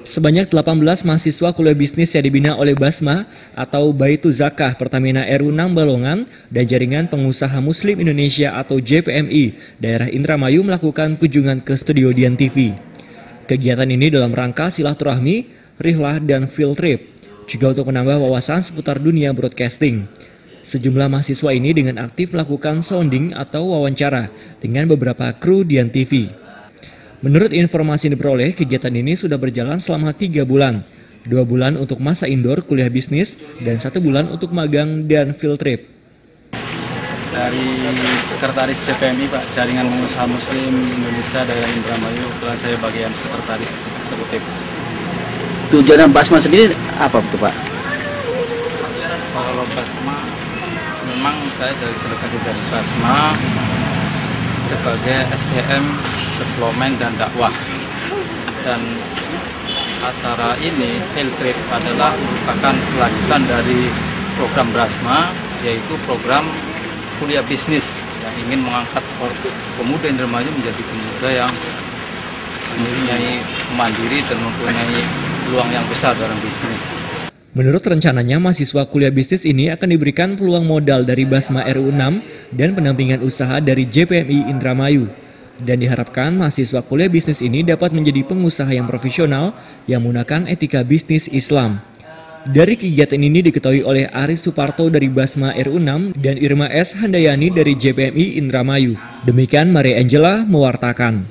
Sebanyak 18 mahasiswa kuliah bisnis yang dibina oleh Basma atau Baitu Zakah Pertamina RU6 Balongan dan Jaringan Pengusaha Muslim Indonesia atau JPMI daerah Indramayu melakukan kunjungan ke studio Dian TV. Kegiatan ini dalam rangka silaturahmi, rihlah, dan field trip, juga untuk menambah wawasan seputar dunia broadcasting. Sejumlah mahasiswa ini dengan aktif melakukan sounding atau wawancara dengan beberapa kru Dian TV. Menurut informasi yang diperoleh, kegiatan ini sudah berjalan selama 3 bulan. 2 bulan untuk masa indoor kuliah bisnis dan 1 bulan untuk magang dan field trip. Dari Sekretaris JPMI, Pak, Jaringan Pengusaha Muslim Indonesia daerah Indramayu, kebetulan saya bagian Sekretaris Eksekutif. Tujuan Basma sendiri apa betul, Pak? Kalau Basma, memang saya dari Basma sebagai SDM, development dan dakwah. Dan acara ini, field trip, adalah merupakan kelanjutan dari program Basma, yaitu program kuliah bisnis yang ingin mengangkat pemuda Indramayu menjadi pemuda yang mempunyai mandiri dan mempunyai peluang yang besar dalam bisnis. Menurut rencananya, mahasiswa kuliah bisnis ini akan diberikan peluang modal dari Basma RU6 dan pendampingan usaha dari JPMI Indramayu. Dan diharapkan mahasiswa kuliah bisnis ini dapat menjadi pengusaha yang profesional yang menggunakan etika bisnis Islam. Dari kegiatan ini diketahui oleh Aris Suparto dari Basma RU6 dan Irma S. Handayani dari JPMI Indramayu. Demikian Maria Angela mewartakan.